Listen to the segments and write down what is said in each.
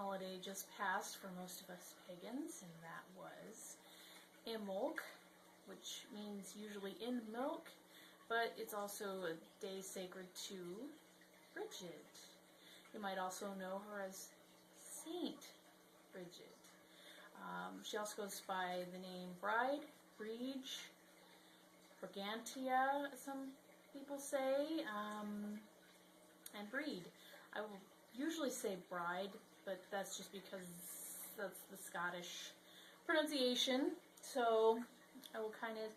holiday just passed for most of us pagans, and that was Imbolg, which means usually in milk, but it's also a day sacred to Brighidh. You might also know her as Saint Brighidh. She also goes by the name Brighidh, Brigantia, some people say, and Brighidh. I will usually say bride, but that's just because that's the Scottish pronunciation. So I will kind of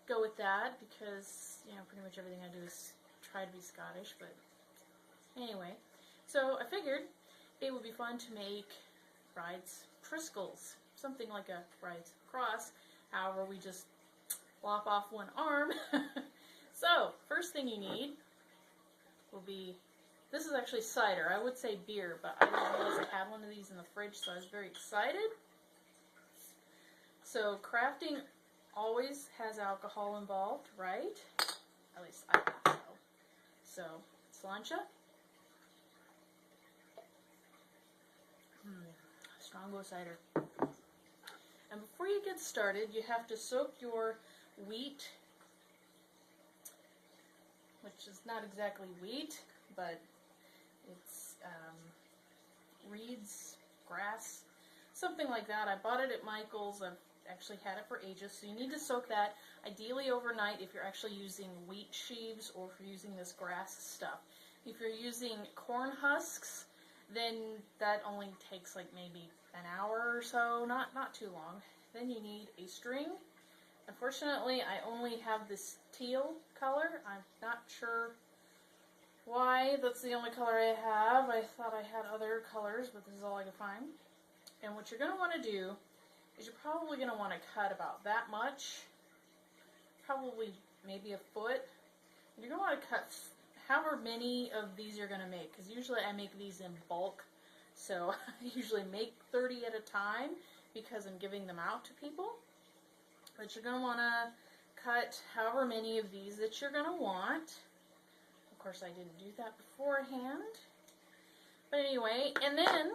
go with that because, you know, pretty much everything I do is try to be Scottish. But anyway, so I figured it would be fun to make bride's triskells, something like a bride's cross. However, we just lop off one arm. So first thing you need will be, this is actually cider. I would say beer, but I didn't realize I had one of these in the fridge, so I was very excited. So crafting always has alcohol involved, right? At least I thought so. So, slancha. Strongbow cider. And before you get started, you have to soak your wheat, which is not exactly wheat, but it's reeds, grass, something like that. I bought it at Michael's. I've actually had it for ages, so you need to soak that ideally overnight if you're actually using wheat sheaves or if you're using this grass stuff. If you're using corn husks, then that only takes like maybe an hour or so, not too long. Then you need a string. Unfortunately, I only have this teal color. I'm not sure why that's the only color I have. I thought I had other colors, but this is all I could find. And what you're going to want to do is you're probably going to want to cut about that much, probably maybe a foot. And you're going to want to cut however many of these you're going to make, because usually I make these in bulk. So I usually make 30 at a time because I'm giving them out to people. But you're going to want to cut however many of these that you're going to want. Of course, I didn't do that beforehand. But anyway, and then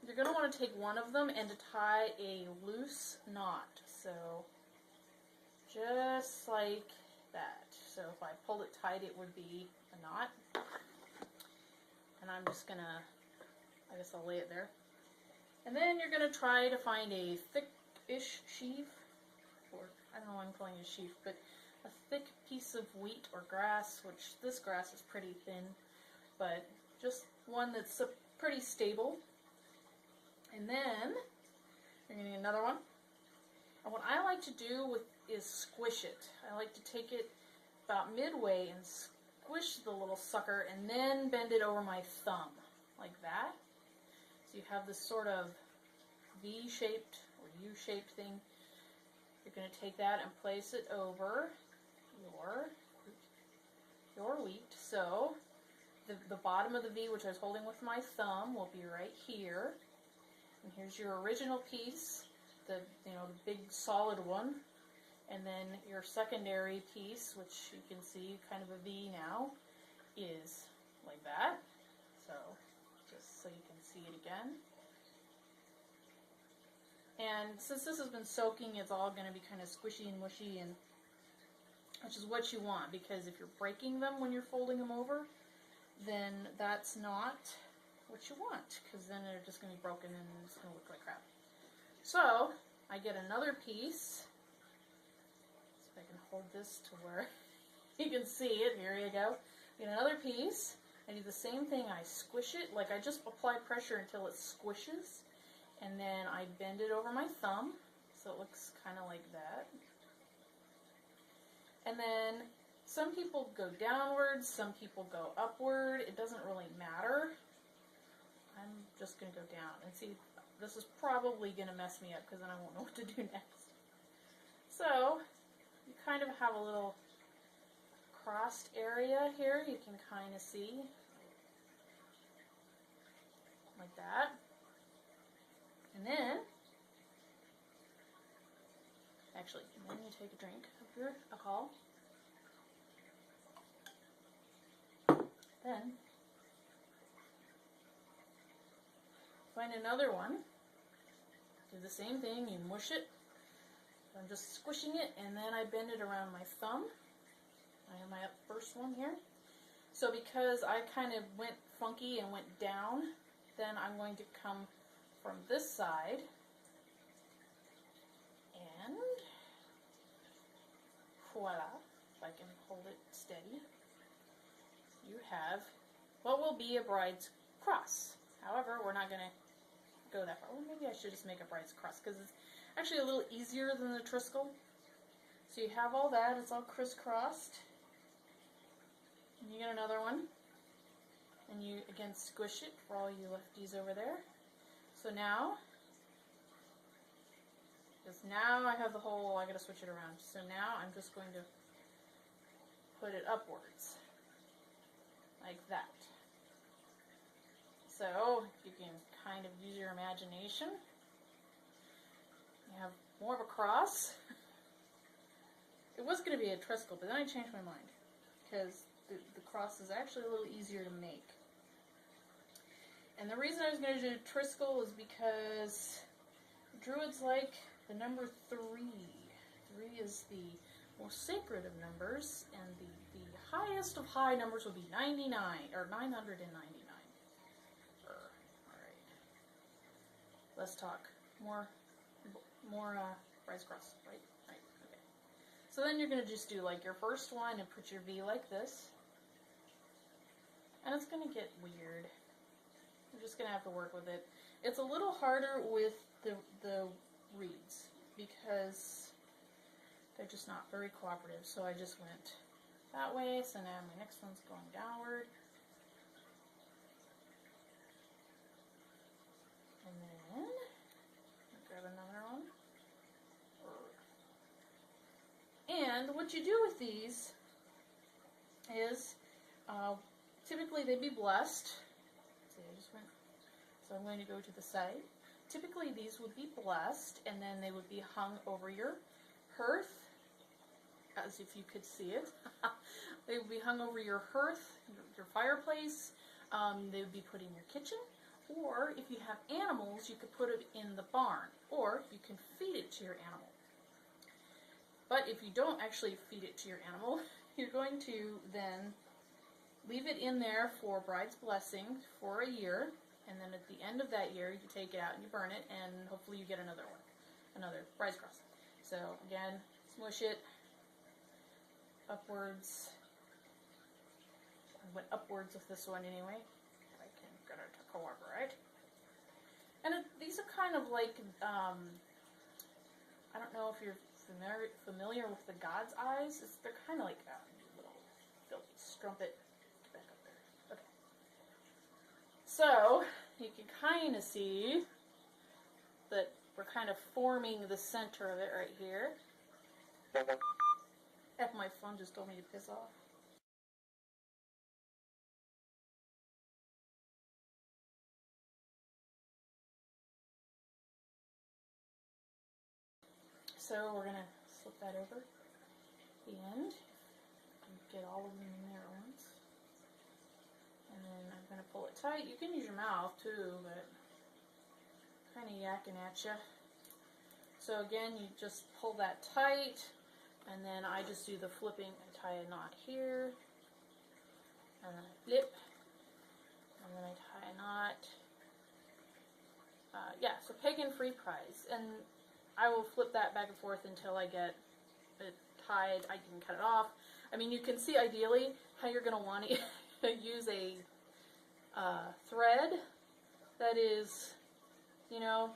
you're going to want to take one of them and to tie a loose knot. So just like that. So if I pulled it tight, it would be a knot. And I'm just going to, I guess I'll lay it there. And then you're going to try to find a thick-ish sheaf, or I don't know why I'm calling it a sheaf, but a thick piece of wheat or grass, which this grass is pretty thin, but just one that's pretty stable. And then you're going to need another one. And what I like to do is squish it. I like to take it about midway and squish the little sucker and then bend it over my thumb, like that. So you have this sort of V-shaped or U-shaped thing. You're going to take that and place it over your wheat. So the bottom of the V, which I was holding with my thumb, will be right here. And here's your original piece, the big solid one. And then your secondary piece, which you can see kind of a V now, is like that. So just so you can see it again. And since this has been soaking, it's all going to be kind of squishy and mushy, and which is what you want, because if you're breaking them when you're folding them over, then that's not what you want, because then they're just going to be broken and it's going to look like crap. So I get another piece. See if I can hold this to where you can see it. Here you go. Get another piece. I do the same thing. I squish it, like I just apply pressure until it squishes, and then I bend it over my thumb so it looks kind of like that. And then some people go downwards, some people go upward. It doesn't really matter. I'm just going to go down. And see, this is probably going to mess me up because then I won't know what to do next. So you kind of have a little crossed area here. You can kind of see like that. And then, actually, then you take a drink of your alcohol. Then, find another one. Do the same thing, you mush it. I'm just squishing it, and then I bend it around my thumb. I have my first one here. So because I kind of went funky and went down, then I'm going to come from this side and voila, if I can hold it steady, you have what will be a bride's cross. However, we're not going to go that far. Well, maybe I should just make a bride's cross because it's actually a little easier than the triskel. So you have all that, it's all crisscrossed. And you get another one. And you again squish it for all you lefties over there. So now, because now I have the whole, I gotta switch it around. So now I'm just going to put it upwards. Like that. So you can kind of use your imagination. You have more of a cross. It was going to be a triskel, but then I changed my mind because the cross is actually a little easier to make. And the reason I was going to do triskel is because Druids like the number 3. 3 is the most sacred of numbers, and the highest of high numbers would be 99, or 999. Alright. Let's talk. More Brighid's cross, right? Right, okay. So then you're going to just do like your first one and put your V like this. And it's going to get weird. You're just going to have to work with it. It's a little harder with the reeds because they're just not very cooperative. So I just went that way. So now my next one's going downward. And then I'll grab another one. And what you do with these is typically they'd be blessed. See, I just went, so I'm going to go to the side. Typically these would be blessed, and then they would be hung over your hearth, as if you could see it. They would be hung over your hearth, your fireplace. They would be put in your kitchen, or if you have animals, you could put it in the barn, or you can feed it to your animal. But if you don't actually feed it to your animal, you're going to then leave it in there for bride's blessing for a year, and then at the end of that year, you take it out and you burn it, and hopefully you get another one, another bride's cross. So again, smush it upwards. I went upwards with this one anyway. I can get it to cooperate. And these are kind of like, I don't know if you're familiar with the God's eyes. They're kind of like little filthy strumpet. Get back up there. Okay. So you can kind of see that we're kind of forming the center of it right here. F, my phone just told me to piss off. So we're going to slip that over the end. Get all of them in there at once. And then I'm going to pull it tight. You can use your mouth too, but kind of yakking at you. So again, you just pull that tight, and then I just do the flipping and tie a knot here, and then I flip, and then I tie a knot. Yeah, so pagan free prize, and I will flip that back and forth until I get it tied. I can cut it off. I mean, you can see ideally how you're going to want to use a thread that is, you know,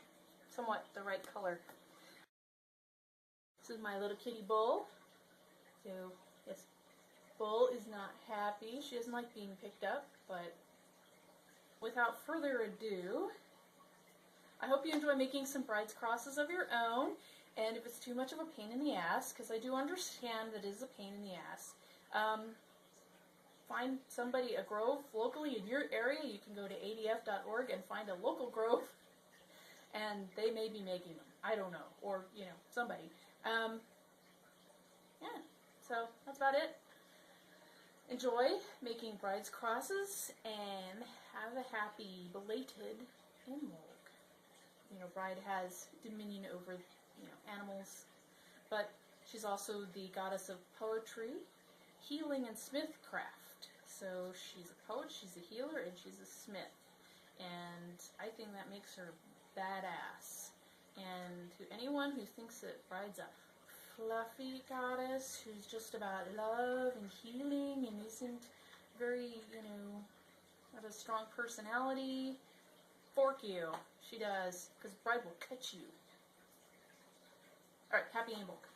somewhat the right color. This is my little kitty Bull. So, yes, Bull is not happy. She doesn't like being picked up, but without further ado, I hope you enjoy making some bride's crosses of your own, and if it's too much of a pain in the ass, because I do understand that it is a pain in the ass, find somebody, a grove locally in your area. You can go to adf.org and find a local grove, and they may be making them. I don't know, or, you know, somebody. Yeah, so that's about it. Enjoy making bride's crosses, and have a happy belated Imbolg. Brighidh has dominion over, animals, but she's also the goddess of poetry, healing, and smithcraft. So she's a poet, she's a healer, and she's a smith. And I think that makes her badass. And to anyone who thinks that Brighid's a fluffy goddess who's just about love and healing and isn't very, have a strong personality, fork you. She does, because Brighidh will catch you. Alright, happy Imbolg.